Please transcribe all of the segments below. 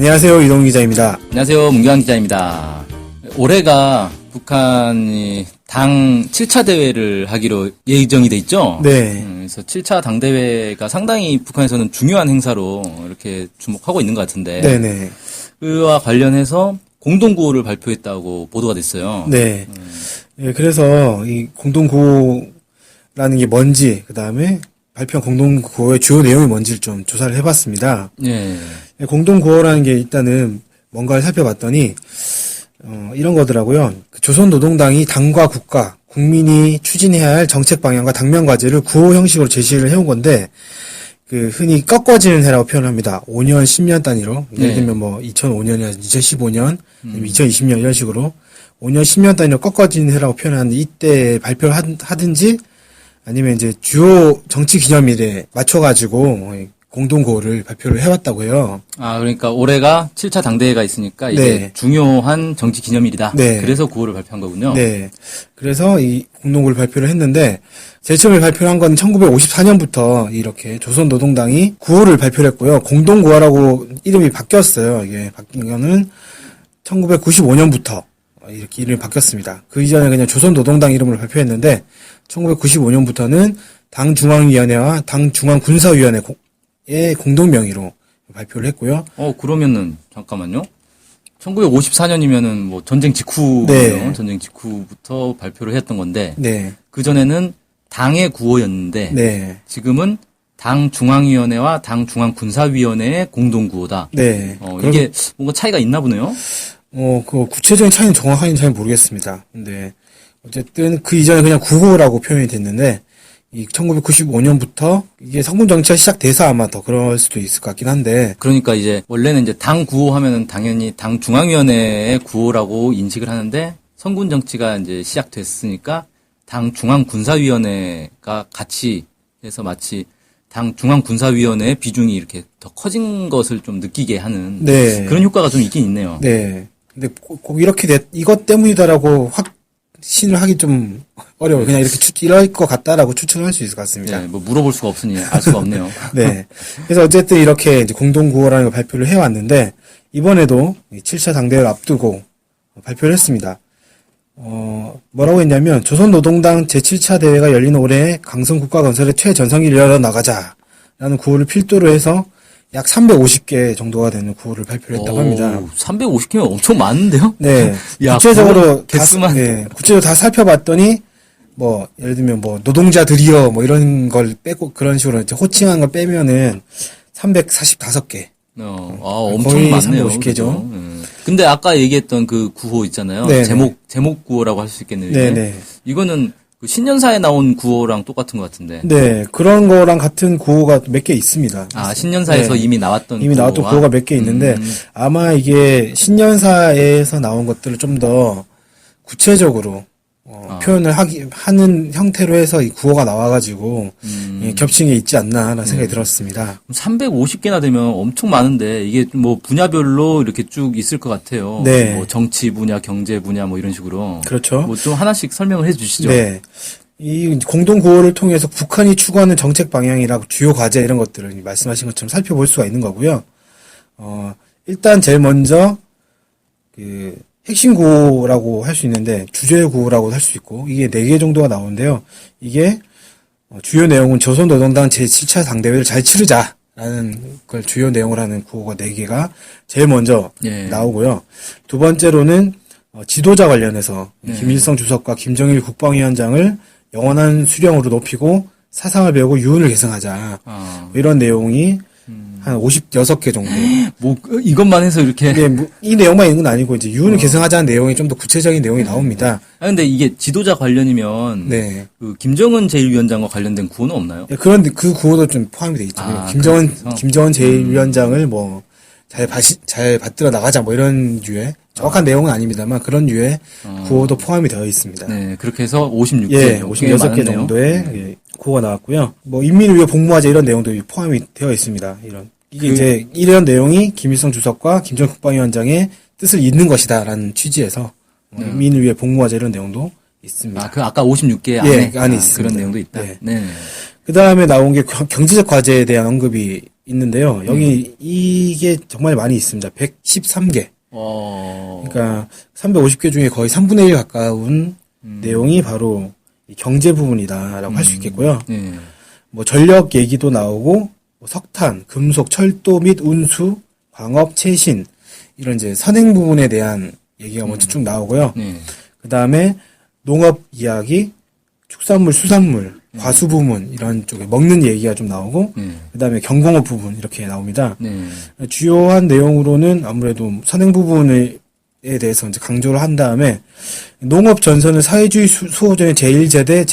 안녕하세요. 이동훈 기자입니다. 안녕하세요. 문경환 기자입니다. 올해가 북한이 당 7차 대회를 하기로 예정이 돼 있죠? 네. 그래서 7차 당대회가 상당히 북한에서는 중요한 행사로 이렇게 주목하고 있는 것 같은데. 네네. 그와 관련해서 공동구호를 발표했다고 보도가 됐어요. 네. 네, 그래서 이 공동구호라는 게 뭔지, 그 다음에 발표한 공동구호의 주요 내용이 뭔지를 좀 조사를 해봤습니다. 네. 공동구호라는 게 일단은 뭔가를 살펴봤더니, 이런 거더라고요. 조선노동당이 당과 국가, 국민이 추진해야 할 정책 방향과 당면 과제를 구호 형식으로 제시를 해온 건데, 흔히 꺾어지는 해라고 표현합니다. 5년, 10년 단위로. 예를 들면 2005년이나 2015년, 2020년 이런 식으로 5년, 10년 단위로 꺾어지는 해라고 표현하는데 이때 발표를 하든지 아니면 이제 주요 정치 기념일에 맞춰가지고 공동구호를 발표를 해왔다고 해요. 아, 그러니까 올해가 7차 당대회가 있으니까 이게 네. 중요한 정치 기념일이다. 네. 그래서 구호를 발표한 거군요. 네. 그래서 이 공동구호를 발표를 했는데 제일 처음에 발표를 한 건 1954년부터 이렇게 조선노동당이 구호를 발표를 했고요. 공동구호라고 이름이 바뀌었어요. 이게 바뀐 거는 1995년부터 이렇게 이름이 바뀌었습니다. 그 이전에 그냥 조선노동당 이름으로 발표했는데 1995년부터는 당중앙위원회와 당중앙군사위원회의 공동명의로 발표를 했고요. 그러면은 잠깐만요. 1954년이면은 뭐 전쟁 직후예요. 네. 전쟁 직후부터 발표를 했던 건데. 네. 그 전에는 당의 구호였는데. 네. 지금은 당 중앙위원회와 당 중앙군사위원회의 공동구호다. 네. 이게 뭔가 차이가 있나 보네요. 그 구체적인 차이는 정확하게는 잘 모르겠습니다. 근데 어쨌든 그 이전에 그냥 구호라고 표현이 됐는데 이 1995년부터 이게 성분 정치가 시작돼서 아마 더 그럴 수도 있을 것 같긴 한데. 그러니까 이제 원래는 이제 당 구호 하면은 당연히 당 중앙위원회의 구호라고 인식을 하는데 성군 정치가 이제 시작됐으니까 당 중앙군사위원회가 같이 해서 마치 당 중앙군사위원회의 비중이 이렇게 더 커진 것을 좀 느끼게 하는 네. 그런 효과가 좀 있긴 있네요. 네. 근데 꼭 이렇게 이것 때문이다라고 확신을 하기 좀 어려워요. 그냥 이렇게 이럴 것 같다라고 추측할 수 있을 것 같습니다. 네, 뭐 물어볼 수가 없으니 알 수가 없네요. 네. 그래서 어쨌든 이렇게 이제 공동구호라는 걸 발표를 해왔는데 이번에도 7차 당대회를 앞두고 발표를 했습니다. 뭐라고 했냐면 조선노동당 제7차 대회가 열리는 올해 강성 국가 건설의 최전성기를 열어나가자라는 구호를 필두로 해서 약 350개 정도가 되는 구호를 발표를 했다고 합니다. 350개면 엄청 많은데요? 네. 야, 구체적으로 개수만. 네. 구체적으로 다 살펴봤더니 예를 들면 노동자들이여 이런 걸 빼고 그런 식으로 이제 호칭한 걸 빼면은 345개. 엄청 거의 많네요. 350개죠. 근데 아까 얘기했던 그 구호 있잖아요. 네네. 제목 구호라고 할 수 있겠네요. 네네. 이거는 그 신년사에 나온 구호랑 똑같은 것 같은데. 네. 그런 거랑 같은 구호가 몇 개 있습니다. 신년사에서 네. 이미 나왔던 구호가 몇 개 있는데 아마 이게 신년사에서 나온 것들을 좀 더 구체적으로 표현을 하는 형태로 해서 이 구호가 나와가지고 겹친 게 있지 않나라는 생각이 들었습니다. 350개나 되면 엄청 많은데 이게 뭐 분야별로 이렇게 쭉 있을 것 같아요. 네. 뭐 정치 분야, 경제 분야 뭐 이런 식으로. 그렇죠. 뭐 좀 하나씩 설명을 해주시죠. 네. 이 공동구호를 통해서 북한이 추구하는 정책 방향이라고 주요 과제 이런 것들을 말씀하신 것처럼 살펴볼 수가 있는 거고요. 일단 제일 먼저 핵심 구호라고 할 수 있는데 주제 구호라고 할 수 있고 이게 4개 정도가 나오는데요. 이게 주요 내용은 조선노동당 제7차 당대회를 잘 치르자라는 걸 주요 내용으로 하는 구호가 4개가 제일 먼저 나오고요. 두 번째로는 지도자 관련해서 김일성 주석과 김정일 국방위원장을 영원한 수령으로 높이고 사상을 배우고 유운을 계승하자. 이런 내용이 한 56개 정도. 뭐, 이것만 해서 이렇게. 네, 이 내용만 있는 건 아니고, 이제, 유운을 계승하자는 내용이 좀 더 구체적인 내용이 나옵니다. 근데 이게 지도자 관련이면. 네. 김정은 제1위원장과 관련된 구호는 없나요? 네, 그 구호도 좀 포함이 돼 있죠. 김정은 제1위원장을 잘 받들어 나가자, 이런 류의, 정확한 내용은 아닙니다만, 그런 류의 구호도 포함이 되어 있습니다. 네, 그렇게 해서 56개. 예, 56개 정도의 구호가 나왔고요. 인민을 위해 복무하자 이런 내용도 포함이 되어 있습니다. 이게 이런 내용이 김일성 주석과 김정일 국방위원장의 뜻을 잇는 것이다라는 취지에서 인민을 위해 복무하자 이런 내용도 있습니다. 아까 56개 안에 안에 있습니다. 그런 내용도 있다. 네. 네. 그 다음에 나온 게 경제적 과제에 대한 언급이 있는데요. 여기 이게 정말 많이 있습니다. 113개. 그러니까 350개 중에 거의 3분의 1 가까운 내용이 바로 이 경제 부분이다라고 할 수 있겠고요. 네. 뭐 전력 얘기도 나오고 뭐 석탄, 금속, 철도 및 운수, 광업, 채신 이런 이제 선행 부분에 대한 얘기가 먼저 쭉 나오고요. 네. 그 다음에 농업 이야기, 축산물, 수산물, 과수 부문 이런 쪽에 먹는 얘기가 좀 나오고 그 다음에 경공업 부분 이렇게 나옵니다. 네. 주요한 내용으로는 아무래도 선행 부분에 대해서 이제 강조를 한 다음에 농업 전선은 사회주의 수호전의 제1제대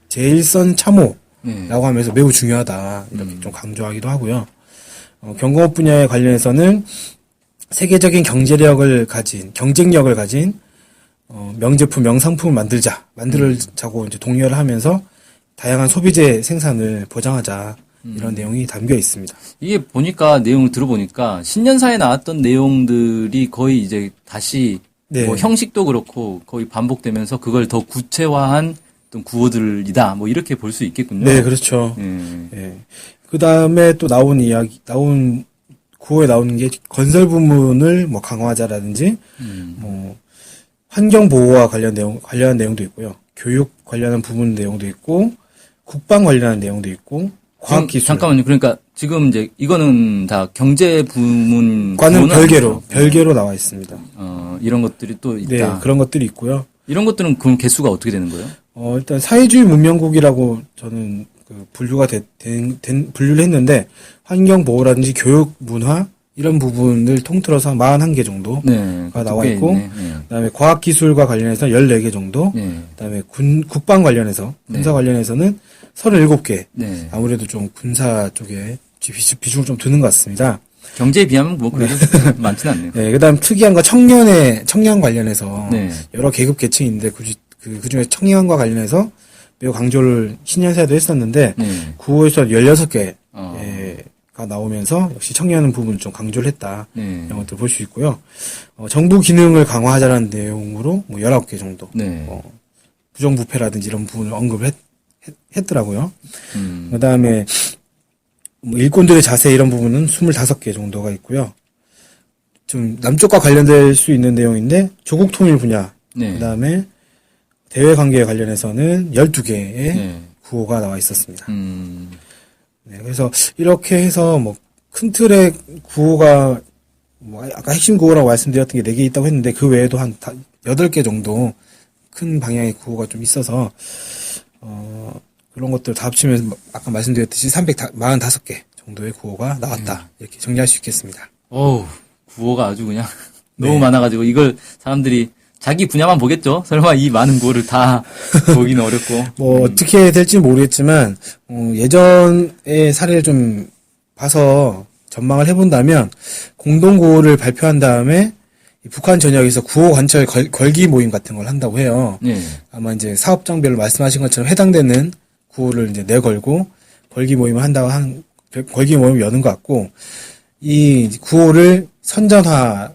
제일선 참호라고 하면서 매우 중요하다 이렇게 좀 강조하기도 하고요. 경공업 분야에 관련해서는 세계적인 경쟁력을 가진 명제품, 명상품을 만들자고 이제 독려를 하면서 다양한 소비재 생산을 보장하자 이런 내용이 담겨 있습니다. 이게 보니까 내용을 들어보니까 신년사에 나왔던 내용들이 거의 이제 다시 네. 뭐 형식도 그렇고 거의 반복되면서 그걸 더 구체화한 어떤 구호들이다. 뭐 이렇게 볼 수 있겠군요. 네, 그렇죠. 예. 그 다음에 또 나온 구호에 나오는 게 건설 부문을 뭐 강화하자라든지 뭐 환경 보호와 관련한 내용도 있고요. 교육 관련한 부분 내용도 있고 국방 관련한 내용도 있고 과학 기술. 잠깐만요. 그러니까 지금 이제 이거는 다 경제 부문과는 과는 별개로 나와 있습니다. 이런 것들이 또 있다. 네, 그런 것들이 있고요. 이런 것들은 그럼 개수가 어떻게 되는 거예요? 일단 사회주의 문명국이라고 저는 분류를 했는데 환경 보호라든지 교육 문화 이런 부분을 통틀어서 41개 정도가 나와 있고 그다음에 과학 기술과 관련해서 14개 정도. 그다음에 국방 관련해서 군사 관련해서는 37개. 아무래도 좀 군사 쪽에 비중을 좀 두는 것 같습니다. 경제에 비하면 뭐 그래도 많지는 않네요. 네, 그다음 특이한 거 청년 관련해서 여러 계급 계층이 있는데 그중에 청년과 관련해서 매우 강조를 신년사에도 했었는데 구호에서 16개가 나오면서 역시 청년 부분을 좀 강조를 했다. 이런 것들 볼 수 있고요. 정부 기능을 강화하자는 내용으로 뭐 19개 정도. 부정부패라든지 이런 부분을 언급을 했더라고요. 그다음에 뭐 일꾼들의 자세 이런 부분은 25개 정도가 있고요. 좀 남쪽과 관련될 수 있는 내용인데 조국 통일 분야. 그다음에 대외 관계에 관련해서는 12개의 구호가 나와 있었습니다. 네, 그래서 이렇게 해서 뭐 큰 틀의 구호가 뭐 아까 핵심 구호라고 말씀드렸던 게 4개 있다고 했는데 그 외에도 한 8개 정도 큰 방향의 구호가 좀 있어서 그런 것들 다 합치면 아까 말씀드렸듯이 345개 정도의 구호가 나왔다. 이렇게 정리할 수 있겠습니다. 구호가 아주 그냥 너무 많아가지고 이걸 사람들이 자기 분야만 보겠죠? 설마 이 많은 구호를 다 보기는 어렵고. 뭐 어떻게 될지 모르겠지만 예전의 사례를 좀 봐서 전망을 해본다면 공동구호를 발표한 다음에 북한 전역에서 구호 관철 걸기 모임 같은 걸 한다고 해요. 아마 이제 사업장별로 말씀하신 것처럼 해당되는 구호를 이제 내걸고 걸기 모임을 걸기 모임을 여는 것 같고 이 구호를 선전화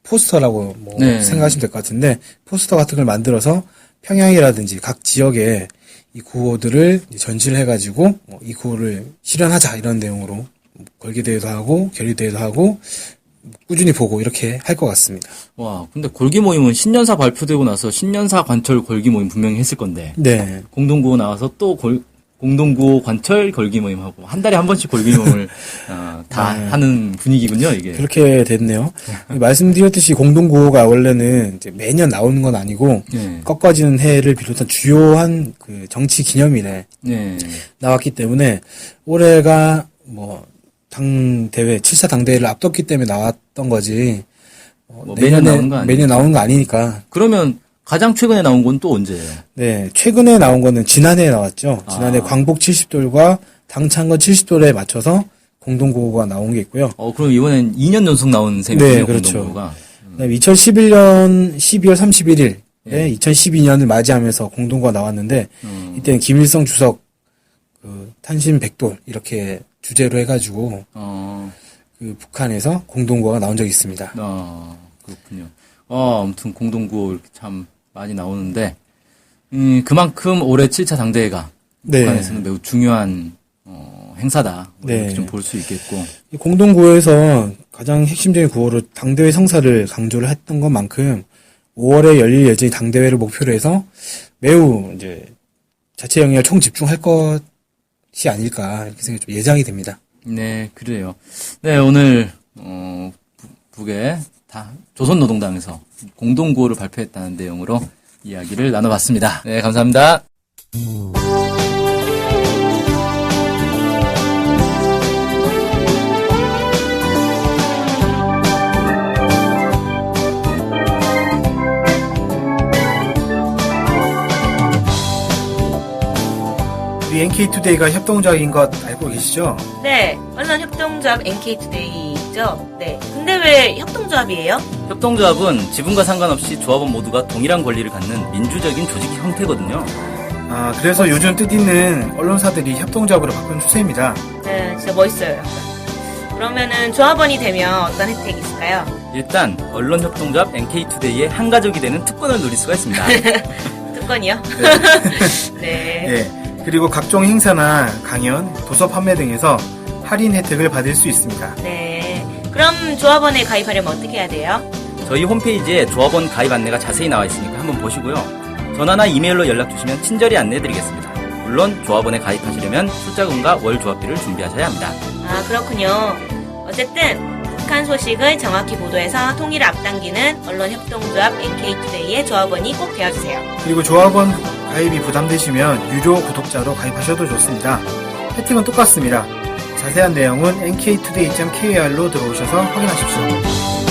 포스터라고 생각하시면 될 것 같은데 포스터 같은 걸 만들어서 평양이라든지 각 지역에 이 구호들을 전시를 해가지고 이 구호를 실현하자 이런 내용으로 걸기대회도 하고 결의대회도 하고 꾸준히 보고 이렇게 할 것 같습니다. 와, 근데 걸기 모임은 신년사 발표되고 나서 신년사 관철 걸기 모임 분명히 했을 건데. 공동구호 나와서 또 공동구호 관철 걸기 모임 하고 한 달에 한 번씩 걸기 모임을 다 하는 분위기군요, 이게. 그렇게 됐네요. 말씀드렸듯이 공동구호가 원래는 이제 매년 나오는 건 아니고 꺾어지는 해를 비롯한 주요한 그 정치 기념일에 나왔기 때문에 올해가 뭐 당대회 7차 당대회를 앞뒀기 때문에 나왔던 거지. 매년 나오는 거 아니에요? 매년 나오는 거 아니니까. 그러면 가장 최근에 나온 건 또 언제예요? 네, 최근에 나온 거는 지난해에 나왔죠. 지난해 광복 70돌과 당창건 70돌에 맞춰서 공동구호가 나온 게 있고요. 그럼 이번엔 2년 연속 나온 셈이군요. 네, 그렇죠. 공동구호가. 그다음에 2011년 12월 31일에 2012년을 맞이하면서 공동구호가 나왔는데 이때는 김일성 주석 그 탄신 100돌 이렇게 주제로 해가지고 그 북한에서 공동구호가 나온 적이 있습니다. 그렇군요. 아무튼 공동구호 이렇게 참 많이 나오는데 그만큼 올해 7차 당대회가 북한에서는 매우 중요한 행사다. 네. 이렇게 좀 볼 수 있겠고. 이 공동구호에서 가장 핵심적인 구호로 당대회 성사를 강조를 했던 것만큼 5월에 열릴 예정인 당대회를 목표로 해서 매우 이제 자체 영역을 총 집중할 것이 아닐까 이렇게 생각이 좀 예상이 됩니다. 네, 그래요. 네, 오늘 북의 조선노동당에서 공동구호를 발표했다는 내용으로 이야기를 나눠봤습니다. 네, 감사합니다. 우리 NK투데이가 협동조합인 것 알고 계시죠? 네, 언론협동조합 NK투데이죠. 네. 근데 왜 협동조합이에요? 협동조합은 지분과 상관없이 조합원 모두가 동일한 권리를 갖는 민주적인 조직 형태거든요. 그래서 요즘 뜻있는 언론사들이 협동조합으로 바꾸는 추세입니다. 네, 진짜 멋있어요. 약간. 그러면은 조합원이 되면 어떤 혜택이 있을까요? 일단 언론협동조합 NK투데이의 한 가족이 되는 특권을 누릴 수가 있습니다. 특권이요? 네. 네. 그리고 각종 행사나 강연, 도서 판매 등에서 할인 혜택을 받을 수 있습니다. 네. 그럼 조합원에 가입하려면 어떻게 해야 돼요? 저희 홈페이지에 조합원 가입 안내가 자세히 나와 있으니까 한번 보시고요. 전화나 이메일로 연락 주시면 친절히 안내해드리겠습니다. 물론 조합원에 가입하시려면 출자금과 월 조합비를 준비하셔야 합니다. 아, 그렇군요. 어쨌든 북한 소식을 정확히 보도해서 통일을 앞당기는 언론협동조합 NK투데이의 조합원이 꼭 되어주세요. 그리고 조합원 가입이 부담되시면 유료 구독자로 가입하셔도 좋습니다. 혜택은 똑같습니다. 자세한 내용은 nktoday.kr로 들어오셔서 확인하십시오.